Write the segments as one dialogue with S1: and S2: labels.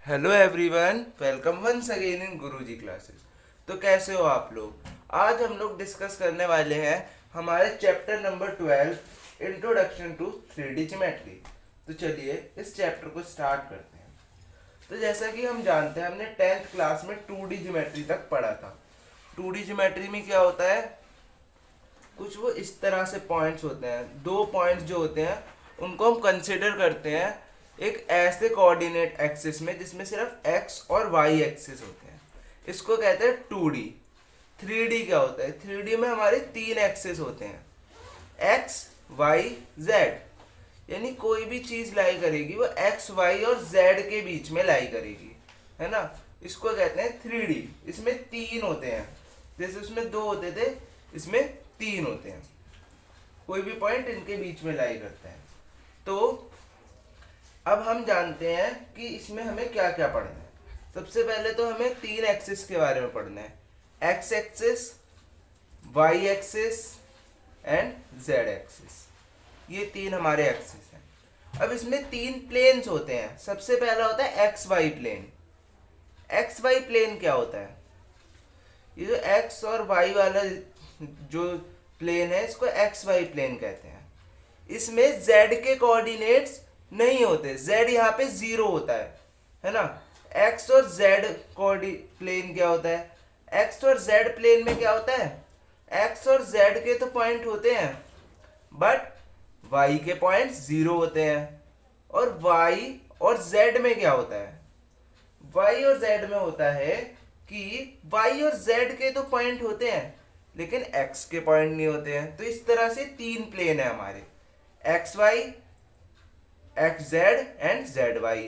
S1: Hello everyone, welcome once again in Guruji classes. तो कैसे हो आप लोग? आज हम लोग डिस्कस करने वाले हैं हमारे chapter number 12 introduction to 3D geometry. तो चलिए इस चैप्टर को स्टार्ट करते हैं। तो जैसा कि हम जानते हैं, हमने 10th क्लास में 2D ज्योमेट्री तक पढ़ा था। 2D ज्योमेट्री में क्या होता है, कुछ वो इस तरह से पॉइंट्स होते हैं। दो पॉइंट्स जो होते हैं उनको हम कंसिडर करते हैं एक ऐसे कोऑर्डिनेट एक्सिस में जिसमें सिर्फ एक्स और वाई एक्सिस होते हैं। इसको कहते हैं 2D। 3D क्या होता है? 3D में हमारे तीन एक्सिस होते हैं, एक्स वाई जेड। यानी कोई भी चीज लाई करेगी वो एक्स वाई और जेड के बीच में लाई करेगी, है ना। इसको कहते हैं 3D। इसमें तीन होते हैं, जैसे उसमें दो होते थे, इसमें तीन होते हैं। कोई भी पॉइंट इनके बीच में लाई करता है। तो अब हम जानते हैं कि इसमें हमें क्या क्या पढ़ना है। सबसे पहले तो हमें तीन एक्सिस के बारे में पढ़ना है, X axis, Y axis and Z axis. ये तीन हमारे एक्सिस हैं। अब इसमें तीन प्लेन्स होते हैं। सबसे पहला होता है X Y plane. X Y plane क्या होता है? ये जो एक्स और वाई वाला जो प्लेन है, इसको एक्स वाई प्लेन कहते हैं। इसमें जेड के कोऑर्डिनेट्स नहीं होते, जेड यहाँ पे जीरो होता है ना। एक्स और जेड प्लेन क्या होता है? एक्स और जेड प्लेन में क्या होता है? एक्स और जेड के तो पॉइंट होते हैं, बट वाई के पॉइंट्स जीरो होते हैं। और वाई और जेड में क्या होता है? वाई और जेड में होता है कि वाई और जेड के तो पॉइंट होते हैं, लेकिन एक्स के पॉइंट नहीं होते हैं। तो इस तरह से तीन प्लेन है हमारे, X Y, X Z and Z Y.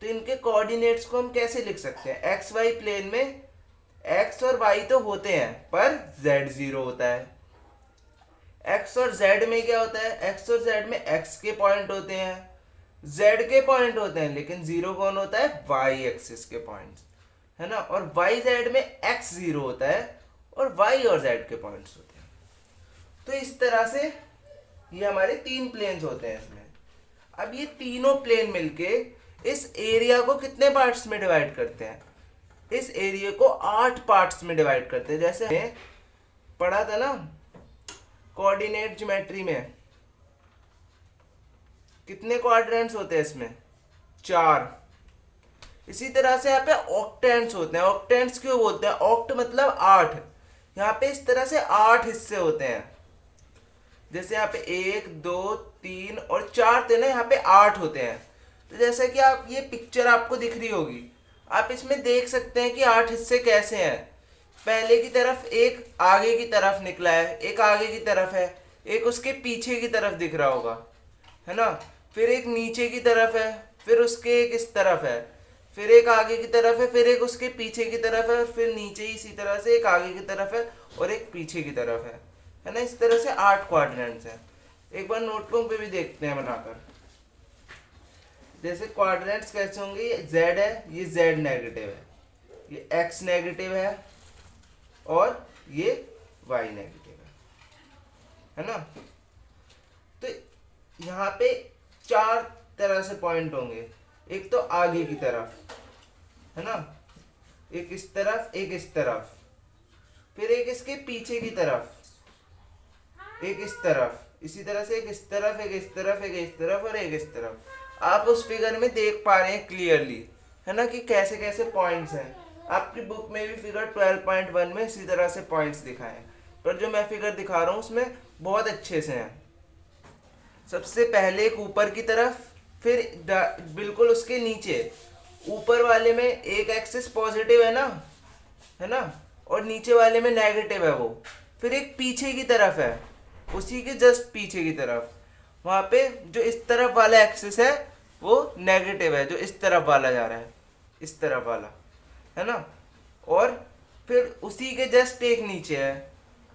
S1: तो इनके कोऑर्डिनेट्स को हम कैसे लिख सकते हैं? एक्स वाई प्लेन में एक्स और वाई तो होते हैं, पर जेड जीरो होता है। एक्स और जेड में क्या होता है? एक्स और जेड में एक्स के पॉइंट होते हैं, जेड के पॉइंट होते हैं, लेकिन जीरो कौन होता है? वाई एक्सिस के पॉइंट्स, है ना। और वाई जेड में एक्स जीरो होता है और वाई और जेड के पॉइंट्स होते हैं। तो इस तरह से ये हमारे तीन प्लेन्स होते हैं इसमें। अब ये तीनों प्लेन मिलके इस एरिया को कितने पार्ट्स में डिवाइड करते हैं? इस एरिया को 8 पार्ट्स में डिवाइड करते हैं। जैसे हमने पढ़ा था ना कोऑर्डिनेट ज्योमेट्री में, कितने क्वाड्रेंट्स होते हैं इसमें? 4। इसी तरह से यहाँ पे ऑक्टेंट्स होते हैं। ऑक्टेंट्स क्यों बोलते हैं? ऑक्ट मतलब 8। यहाँ पे इस तरह से 8 हिस्से होते हैं। जैसे यहाँ पे 1 2 3 और 4 थे ना, यहाँ पे 8 होते हैं। तो जैसा कि आप ये पिक्चर आपको दिख रही होगी, आप इसमें देख सकते हैं कि 8 हिस्से कैसे हैं। पहले की तरफ एक आगे की तरफ निकला है, एक आगे की तरफ है, एक उसके पीछे की तरफ दिख रहा होगा, है ना। फिर एक नीचे की तरफ है, फिर उसके एक इस तरफ है, फिर एक आगे की तरफ है, फिर एक उसके पीछे की तरफ है, और फिर नीचे ही इसी तरह से एक आगे की तरफ है और एक पीछे की तरफ है ना। इस तरह से 8 क्वाड्रेंट्स हैं। एक बार नोटबुक पे भी देखते हैं बनाकर। जैसे क्वाड्रेंट्स कैसे होंगे? ये जेड है, ये जेड नेगेटिव है, ये एक्स नेगेटिव है और ये वाई नेगेटिव है ना। तो यहाँ पे 4 तरह से पॉइंट होंगे। एक तो आगे की तरफ, है ना, एक इस तरफ, एक इस तरफ, फिर एक इसके पीछे की तरफ, एक इस तरफ, इसी तरह से एक इस तरफ, एक इस तरफ, एक इस तरफ और एक इस तरफ। आप उस फिगर में देख पा रहे हैं क्लियरली, है ना, कि कैसे कैसे पॉइंट्स हैं। आपकी बुक में भी फिगर 12.1 में इसी तरह से पॉइंट्स दिखाए हैं, पर जो मैं फिगर दिखा रहा हूँ उसमें बहुत अच्छे से हैं। सबसे पहले एक ऊपर की तरफ, फिर बिल्कुल उसके नीचे ऊपर वाले में एक एक्सिस पॉजिटिव है ना, और नीचे वाले में नेगेटिव है वो। फिर एक पीछे की तरफ है, उसी के जस्ट पीछे की तरफ, वहां पे जो इस तरफ वाला एक्सिस है वो नेगेटिव है, जो इस तरफ वाला जा रहा है, इस तरफ वाला, है ना। और फिर उसी के जस्ट एक नीचे है,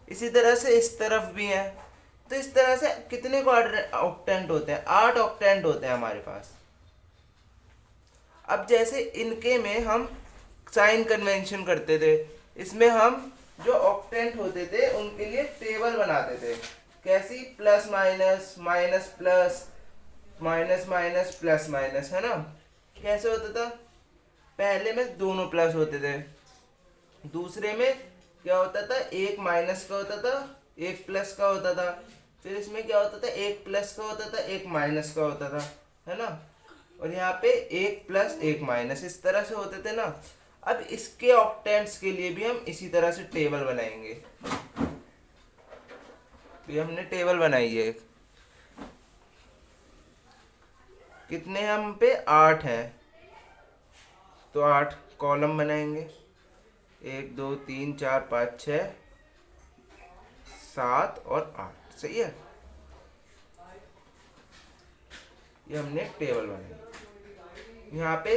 S1: इसी तरह से इस तरफ भी है। तो इस तरह से कितने ऑक्टेंट होते हैं? 8 ऑक्टेंट होते हैं हमारे पास। अब जैसे इनके में हम साइन कन्वेंशन करते थे, इसमें हम जो ऑक्टेंट होते थे उनके लिए टेबल बनाते थे। कैसी? Plus minus, minus plus, minus minus, plus minus, है ना। कैसे होता था? पहले में दोनों प्लस होते थे, दूसरे में क्या होता था, एक माइनस का होता था, एक प्लस का होता था, फिर इसमें क्या होता था, एक प्लस का होता था, एक माइनस का होता था, है ना। और यहाँ पे एक प्लस एक माइनस इस तरह से होते थे ना। अब इसके ऑक्टेंट्स के लिए भी हम इसी तरह से टेबल बनाएंगे। तो ये हमने टेबल बनाई है, कितने हैं हम पे, 8 हैं, तो 8 कॉलम बनाएंगे, 1 2 3 4 5 6 7 और 8, सही है। ये हमने टेबल बनाई। यहाँ पे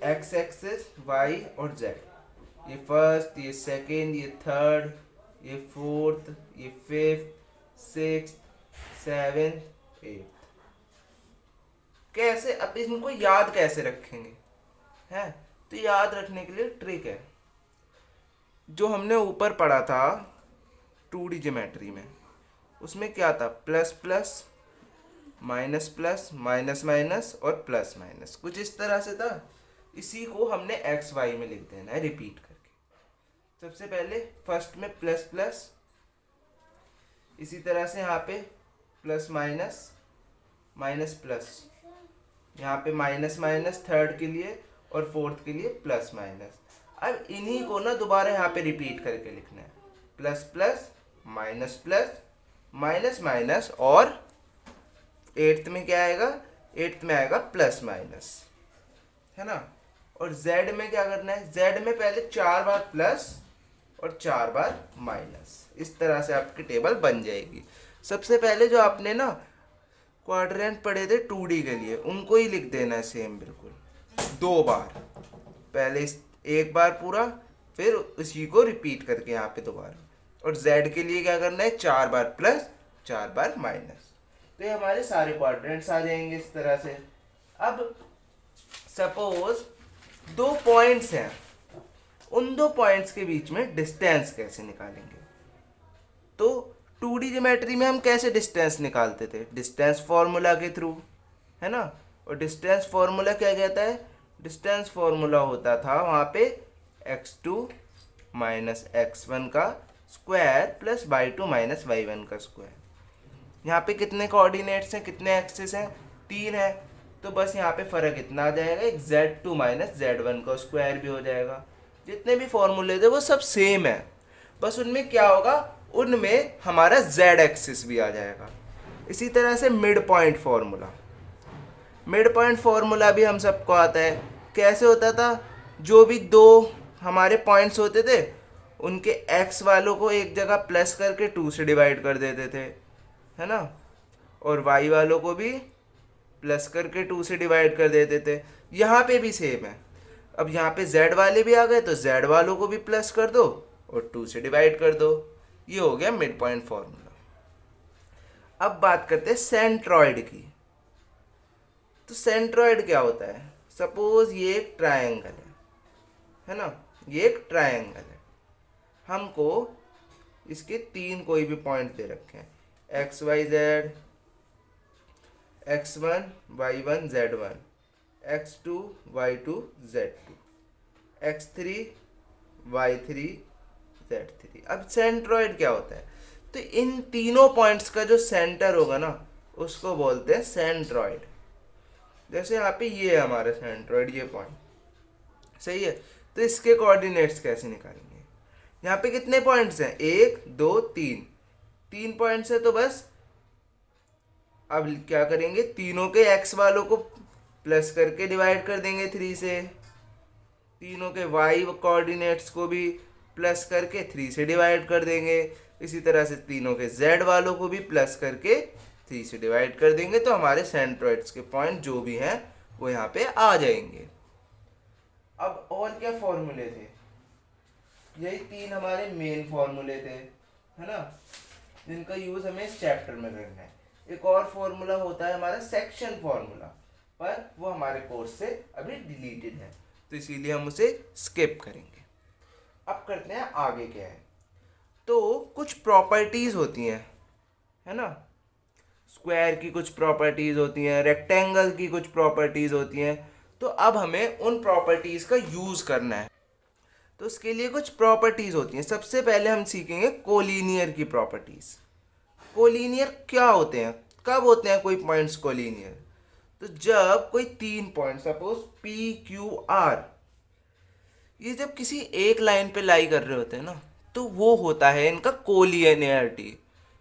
S1: एक्स एक्सेस, वाई और जेड, ये फर्स्ट, ये सेकेंड, ये थर्ड, ये फोर्थ, ये फिफ्थ, सिक्स्थ, सेवेंथ, एट्थ। कैसे, अब इनको याद कैसे रखेंगे, हैं। तो याद रखने के लिए ट्रिक है, जो हमने ऊपर पढ़ा था 2D ज्योमेट्री में, उसमें क्या था, plus plus, minus plus, minus minus और प्लस माइनस, कुछ इस तरह से था। इसी को हमने एक्स वाई में लिख देना है रिपीट करके। सबसे पहले फर्स्ट में प्लस प्लस, इसी तरह से यहाँ पे प्लस माइनस, माइनस प्लस, यहाँ पे माइनस माइनस थर्ड के लिए और फोर्थ के लिए प्लस माइनस। अब इन्हीं को ना दोबारा यहाँ पे रिपीट करके लिखना है, plus plus, minus plus, minus minus, और एट्थ में क्या आएगा, एट्थ में आएगा प्लस माइनस, है ना। और जेड में क्या करना है, जेड में पहले 4 बार प्लस और 4 बार माइनस, इस तरह से आपकी टेबल बन जाएगी। सबसे पहले जो आपने ना क्वाड्रेंट पढ़े थे 2D के लिए, उनको ही लिख देना है सेम बिल्कुल, 2 बार, पहले एक बार पूरा, फिर उसी को रिपीट करके यहाँ पे दोबारा। और जेड के लिए क्या करना है, 4 बार प्लस 4 बार माइनस। तो ये हमारे सारे क्वाड्रेंट्स आ जाएंगे इस तरह से। अब सपोज 2 पॉइंट्स हैं, उन 2 पॉइंट्स के बीच में डिस्टेंस कैसे निकालेंगे। तो 2D ज्योमेट्री में हम कैसे डिस्टेंस निकालते थे, डिस्टेंस फॉर्मूला के थ्रू, है ना। और डिस्टेंस फॉर्मूला क्या कहता है, डिस्टेंस फॉर्मूला होता था वहाँ पे x2 माइनस x1 का square plus y2 minus y1 का स्क्वायर। यहाँ पे कितने कोऑर्डिनेट्स हैं, कितने एक्सिस हैं, 3 है। तो बस यहाँ पे फ़र्क इतना आ जाएगा, एक z2 माइनस z1 का स्क्वायर भी हो जाएगा। जितने भी फॉर्मूले थे वो सब सेम है, बस उनमें क्या होगा, उनमें हमारा z एक्सिस भी आ जाएगा। इसी तरह से mid point formula, mid point formula भी हम सबको आता है। कैसे होता था, जो भी 2 हमारे पॉइंट्स होते थे उनके x वालों को एक जगह प्लस करके 2 से डिवाइड कर देते थे, है ना, और y वालों को भी प्लस करके 2 से डिवाइड कर देते थे। यहाँ पे भी सेम है। अब यहाँ पे z वाले भी आ गए तो z वालों को भी प्लस कर दो और 2 से डिवाइड कर दो। ये हो गया मिड पॉइंट फॉर्मूला। अब बात करते हैं सेंट्रॉइड की। तो सेंट्रॉइड क्या होता है, सपोज ये एक ट्रायंगल है ना, ये एक ट्रायंगल है, हमको इसके 3 कोई भी पॉइंट दे रखे हैं, X Y Z, x1 y1 z1, x2 y2 z2, x3 y3 z3। अब सेंट्रॉइड क्या होता है, तो इन तीनों पॉइंट्स का जो सेंटर होगा ना उसको बोलते हैं सेंट्रॉइड। जैसे यहाँ पे ये है हमारा सेंट्रॉइड, ये पॉइंट, सही है। तो इसके कोऑर्डिनेट्स कैसे निकालेंगे, यहाँ पे कितने पॉइंट्स हैं, 1 2 3 पॉइंट्स है। तो बस अब क्या करेंगे, तीनों के x वालों को प्लस करके डिवाइड कर देंगे 3 से, तीनों के y कोऑर्डिनेट्स को भी प्लस करके 3 से डिवाइड कर देंगे। इसी तरह से तीनों के z वालों को भी प्लस करके 3 से डिवाइड कर देंगे। तो हमारे सेंट्रॉइड्स के पॉइंट जो भी हैं वो यहाँ पे आ जाएंगे। अब और क्या फॉर्मूले थे, यही 3 हमारे मेन फॉर्मूले थे, है ना, जिनका यूज हमें इस चैप्टर में करना है। एक और फॉर्मूला होता है हमारा सेक्शन फॉर्मूला, पर वो हमारे कोर्स से अभी डिलीटेड है तो इसीलिए हम उसे स्किप करेंगे। अब करते हैं आगे क्या है। तो कुछ प्रॉपर्टीज होती हैं, है ना, स्क्वायर की कुछ प्रॉपर्टीज होती हैं, रेक्टेंगल की कुछ प्रॉपर्टीज होती हैं। तो अब हमें उन प्रॉपर्टीज़ का यूज़ करना है। तो उसके लिए कुछ प्रॉपर्टीज़ होती हैं। सबसे पहले हम सीखेंगे कोलिनियर की प्रॉपर्टीज़। कोलिनियर क्या होते हैं, कब होते हैं कोई पॉइंट्स कोलिनियर? तो जब कोई तीन point, suppose P Q R, ये जब किसी एक लाइन पे लाई कर रहे होते हैं ना, तो वो होता है इनका कोलिनियरिटी,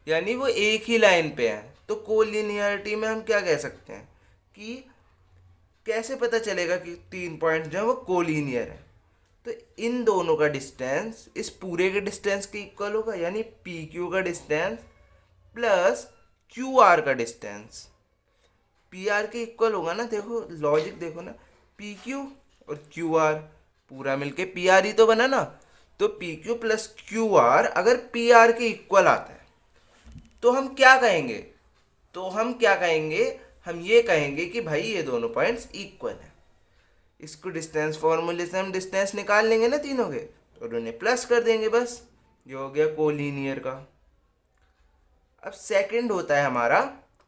S1: यानी वो एक ही लाइन पे है। तो कोलिनियरिटी में हम क्या कह सकते हैं कि कैसे पता चलेगा कि तीन पॉइंट जो है वो कोलिनियर है? तो इन दोनों का डिस्टेंस इस पूरे के डिस्टेंस के इक्वल होगा, यानी पी क्यू का डिस्टेंस प्लस क्यू आर का डिस्टेंस पी आर के इक्वल होगा ना। देखो लॉजिक देखो ना, पी क्यू और क्यू आर पूरा मिलके पी आर ही तो बना ना। तो P Q plus Q R अगर पी आर के इक्वल आता है तो हम क्या कहेंगे? हम ये कहेंगे कि भाई ये दोनों पॉइंट्स इक्वल हैं। इसको डिस्टेंस फॉर्मूले से हम डिस्टेंस निकाल लेंगे ना तीनों के, और उन्हें प्लस कर देंगे, बस ये हो गया कोलिनियर का। अब सेकंड होता है हमारा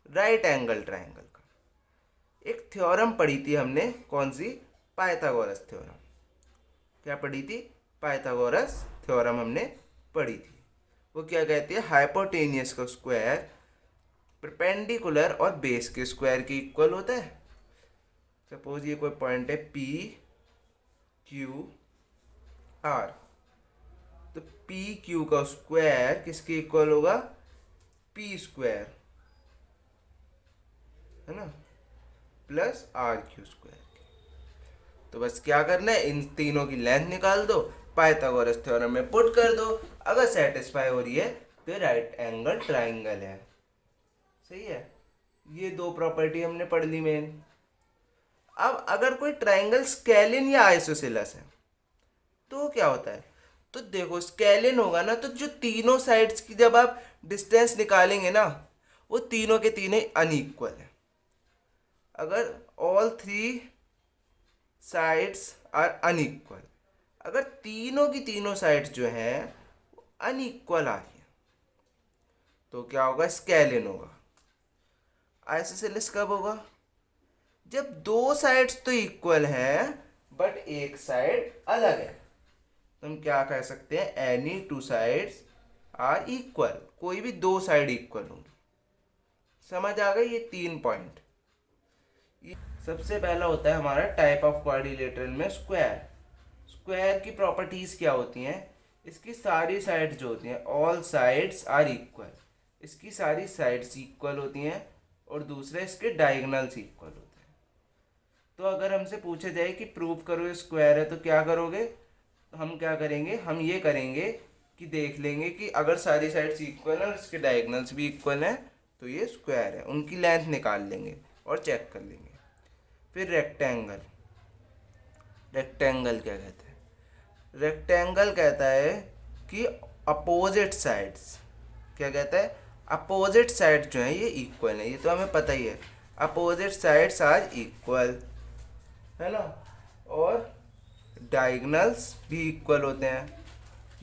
S1: राइट एंगल ट्रायंगल का। एक थ्योरम पढ़ी थी हमने, कौन सी? Pythagoras theorem. क्या पढ़ी थी? पाइथागोरस थ्योरम हमने पढ़ी थी। वो क्या कहती है? हाइपोटेनियस का स्क्वायर परपेंडिकुलर और बेस के स्क्वायर के इक्वल होता है। सपोज ये कोई पॉइंट है पी क्यू आर, तो पी क्यू का स्क्वायर किसके इक्वल होगा? पी स्क्वायर, है ना, प्लस आर क्यू स्क्वायर। तो बस क्या करना है, इन तीनों की लेंथ निकाल दो, पाइथागोरस थ्योरम में पुट कर दो, अगर सेटिस्फाई हो रही है तो राइट एंगल ट्राइंगल है। सही है, ये दो प्रॉपर्टी हमने पढ़ ली मेन। अब अगर कोई ट्राइंगल स्केलिन या आइसोसेलेस है तो क्या होता है? तो देखो स्केलिन होगा ना, तो जो तीनों साइड्स की जब आप डिस्टेंस निकालेंगे ना, वो तीनों के तीनों अनइक्वल है। अगर all three sides are unequal, अगर तीनों की तीनों साइड्स जो हैं अनइक्वल आ रही हैं तो क्या होगा? स्केलिन होगा। आइसोसेलेस कब होगा? जब दो साइड्स तो इक्वल हैं बट एक साइड अलग है। तो हम क्या कह सकते हैं? Any two sides are equal, कोई भी दो साइड इक्वल होंगी। समझ आ गई ये तीन पॉइंट। सबसे पहला होता है हमारा टाइप ऑफ क्वाड्रिलेटरल में स्क्वायर। स्क्वायर की प्रॉपर्टीज क्या होती हैं? इसकी सारी साइड्स जो होती हैं, ऑल साइड्स आर इक्वल, इसकी सारी साइड्स इक्वल होती हैं, और दूसरे इसके डायगोनल्स इक्वल होते हैं। तो अगर हमसे पूछा जाए कि प्रूव करो स्क्वायर है तो क्या करोगे? तो हम क्या करेंगे? हम ये करेंगे कि देख लेंगे कि अगर सारी साइड्स इक्वल है और इसके डायगोनल्स भी इक्वल हैं तो ये स्क्वायर है। उनकी लेंथ निकाल लेंगे और चेक कर लेंगे। फिर रेक्टेंगल। रेक्टेंगल क्या कहते हैं? रेक्टेंगल कहता है कि अपोजिट साइड्स, क्या कहता है? अपोजिट साइड जो है ये इक्वल है। ये तो हमें पता ही है, अपोजिट साइड्स आर इक्वल, है ना, और डायगोनल्स भी इक्वल होते हैं।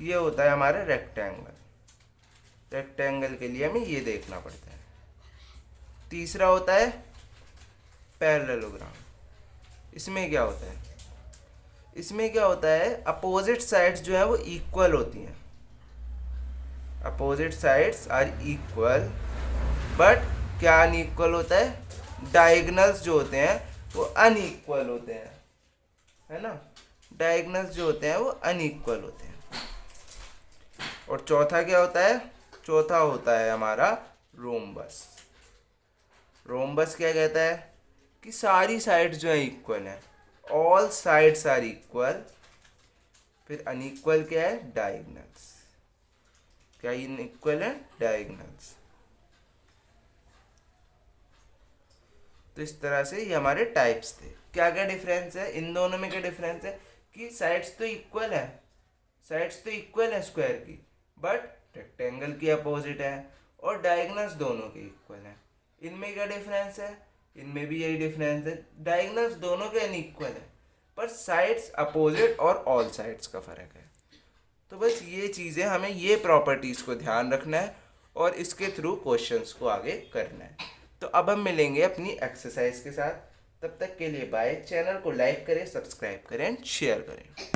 S1: ये होता है हमारा रेक्टेंगल। रेक्टेंगल के लिए हमें ये देखना पड़ता है। तीसरा होता है पैरेललोग्राम। इसमें क्या होता है? इसमें क्या होता है? अपोजिट साइड्स जो है वो इक्वल होती हैं। Opposite sides are equal but क्या अनइक्वल होता है? डायगोनल्स जो होते हैं वो अनइक्वल होते हैं, है ना, डायगोनल्स जो होते हैं वो अनइक्वल होते हैं। और चौथा क्या होता है? चौथा होता है हमारा रोम्बस। रोम्बस क्या कहता है? कि सारी साइड्स जो है इक्वल है, ऑल साइड्स आर इक्वल। फिर अनइक्वल क्या है? डायगोनल्स। क्या इनइक्वल है? डायगोनल्स। तो इस तरह से ये हमारे टाइप्स थे। क्या क्या डिफरेंस है इन दोनों में? क्या डिफरेंस है कि साइड्स तो इक्वल है, साइड्स तो इक्वल है स्क्वायर की, बट रेक्टेंगल की अपोजिट है, और डायगोनल्स दोनों के इक्वल है। इनमें क्या डिफरेंस है? इनमें भी यही डिफरेंस है, डायगोनल्स दोनों के अनइक्वल है, पर साइड्स अपोजिट और ऑल साइड्स का फर्क है। तो बस ये चीज़ें, हमें ये प्रॉपर्टीज़ को ध्यान रखना है और इसके थ्रू क्वेश्चंस को आगे करना है। तो अब हम मिलेंगे अपनी एक्सरसाइज के साथ। तब तक के लिए बाय। चैनल को लाइक करें, सब्सक्राइब करें, शेयर करें।